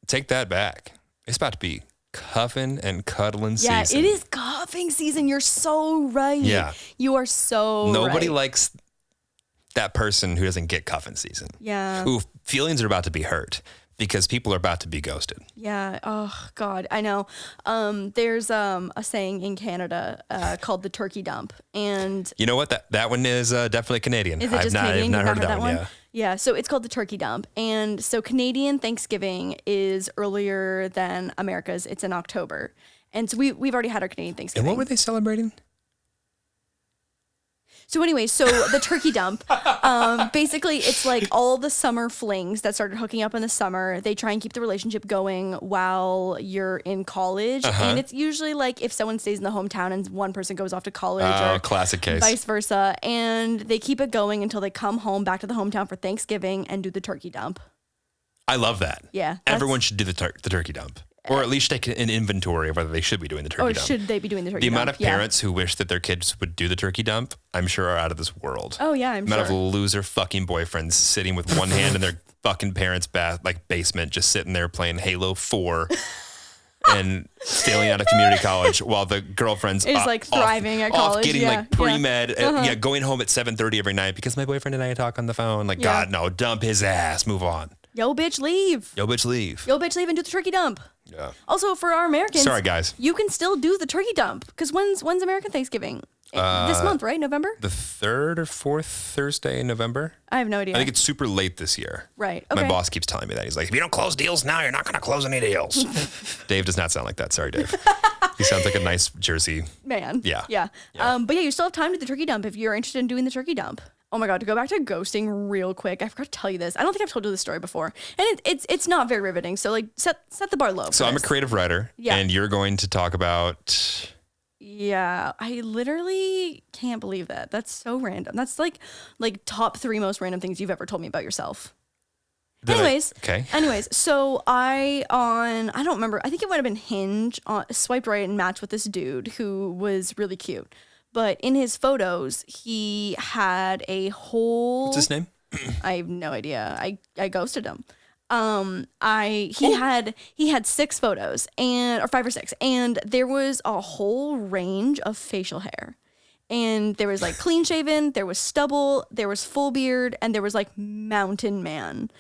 take that back. It's about to be cuffing and cuddling season. Yeah, it is cuffing season. You're so right. Yeah. You are so Nobody right. likes that person who doesn't get cuffing season. Yeah. Who feelings are about to be hurt because people are about to be ghosted. Yeah. Oh, God. I know. There's a saying in Canada called the turkey dump. And you know what? That one is definitely Canadian. is it just I've Canadian? not You've heard of that one. Yeah. Yeah, so it's called the turkey dump. And so Canadian Thanksgiving is earlier than America's. It's in October. And so we've already had our Canadian Thanksgiving. And what were they celebrating? So anyway, so the turkey dump, basically it's like all the summer flings that started hooking up in the summer. They try and keep the relationship going while you're in college. And it's usually like if someone stays in the hometown and one person goes off to college or classic case. vice versa. And they keep it going until they come home back to the hometown for Thanksgiving and do the turkey dump. I love that. Yeah. Everyone should do the turkey dump. Or at least take an inventory of whether they should be doing the turkey dump. Or should they be doing the turkey dump? The amount of Yeah. parents who wish that their kids would do the turkey dump, I'm sure are out of this world. Oh, yeah, I'm the sure. amount of loser fucking boyfriends sitting with one hand in their fucking parents' basement, just sitting there playing Halo 4 and failing out of community college while the girlfriend's is like thriving at college. getting Yeah, like pre-med, going home at 7:30 every night because my boyfriend and I talk on the phone. Like, God, no, dump his ass. Move on. Yo, bitch, leave. Yo, bitch, leave. Yo, bitch, leave and do the turkey dump. Yeah. Also, for our Americans, sorry, guys, you can still do the turkey dump because when's American Thanksgiving? This month, right? November? The 3rd or 4th Thursday in November. I have no idea. I think it's super late this year. Right. Okay. My boss keeps telling me that. He's like, if you don't close deals now, you're not going to close any deals. Dave does not sound like that. Sorry, Dave. He sounds like a nice Jersey man. Yeah. Yeah. But yeah, you still have time to do the turkey dump if you're interested in doing the turkey dump. Oh my God, to go back to ghosting real quick. I forgot to tell you this. I don't think I've told you this story before. And it's not very riveting. So like set the bar low. So I'm a creative writer. Yeah. And you're going to talk about... Yeah, I literally can't believe that. That's so random. That's like top 3 most random things you've ever told me about yourself. Anyways, so I don't remember. I think it might have been Hinge. Swiped right and matched with this dude who was really cute. But in his photos, he had a whole... What's his name? I have no idea. I ghosted him. He had 6 photos or 5 or 6, and there was a whole range of facial hair. And there was like clean shaven, there was stubble, there was full beard, and there was like mountain man.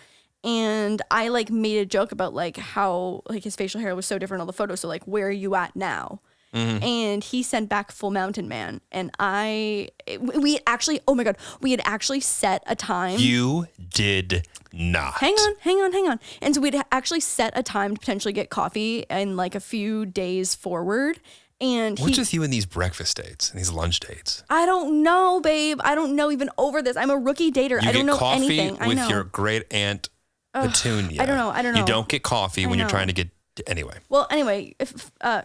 And I like made a joke about like how like his facial hair was so different in all the photos. So like, where are you at now? Mm-hmm. And he sent back full mountain man. And we had actually set a time. You did not. Hang on. And so we'd actually set a time to potentially get coffee in like a few days forward. And what's with you in these breakfast dates and these lunch dates? I don't know, babe. I don't know even over this. I'm a rookie dater. I don't know anything. You get coffee with your great aunt Petunia. I don't know. You don't get coffee when you're trying to get... Anyway. Well, anyway,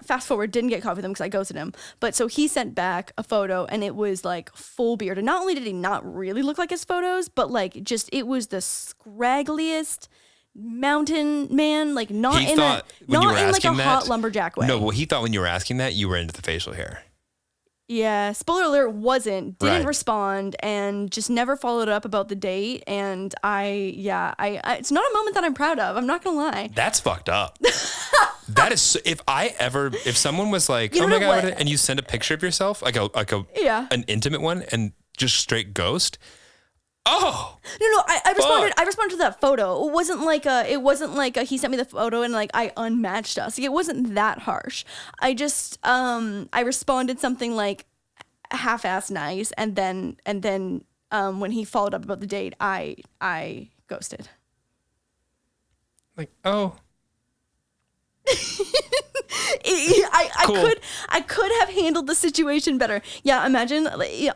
fast forward, didn't get coffee with him because I ghosted him. But so he sent back a photo and it was like full beard. And not only did he not really look like his photos, but like just it was the scraggliest mountain man, like not in like a hot lumberjack way. No, well, he thought when you were asking that, you were into the facial hair. Yeah, spoiler alert, didn't respond and just never followed up about the date. And I it's not a moment that I'm proud of. I'm not gonna lie. That's fucked up. That is, if someone was like, oh my God, and you send a picture of yourself, like an intimate one and just straight ghost. Oh no! I responded to that photo. It wasn't like he sent me the photo and like I unmatched us. Like, it wasn't that harsh. I just I responded something like half-ass nice, and then when he followed up about the date, I ghosted. Like, oh. I could have handled the situation better. Yeah, imagine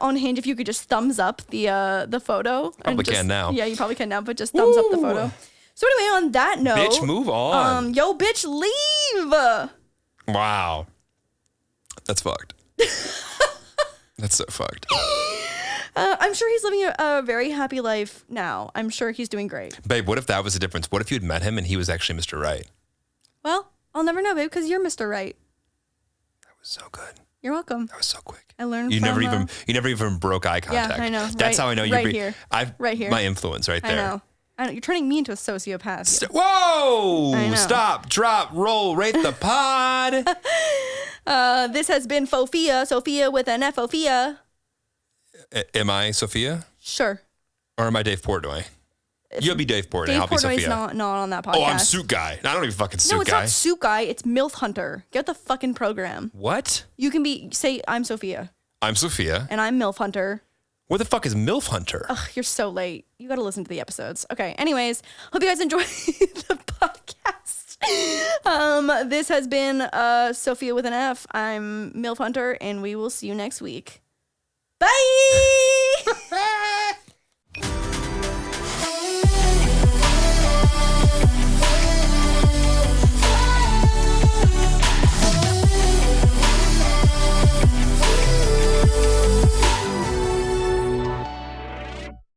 on Hinge if you could just thumbs up the photo. Probably can now. Yeah, you probably can now, but just thumbs up the photo. So anyway, on that note, bitch, move on. Yo, bitch, leave. Wow, that's fucked. That's so fucked. I'm sure he's living a very happy life now. I'm sure he's doing great. Babe, what if that was the difference? What if you had met him and he was actually Mr. Right? Well, I'll never know, babe, because you're Mr. Right. That was so good. You're welcome. That was so quick. I learned you never even broke eye contact. Yeah, I know. That's how I know you're right here. Right here. My influence right there. I know. You're turning me into a sociopath. Whoa! Stop, drop, roll, rate the pod. This has been Sophia with an F, Sophia. Am I Sophia? Sure. Or am I Dave Portnoy? You'll be Dave Portnoy. I'll be Sophia. Dave Portnoy's not on that podcast. Oh, I'm Suit Guy. I don't even fucking Suit Guy. No, it's not Suit Guy. It's MILF Hunter. Get the fucking program. What? You can say I'm Sophia. I'm Sophia. And I'm MILF Hunter. What the fuck is MILF Hunter? Ugh, you're so late. You got to listen to the episodes. Okay. Anyways, hope you guys enjoy the podcast. This has been Sophia with an F. I'm MILF Hunter, and we will see you next week. Bye.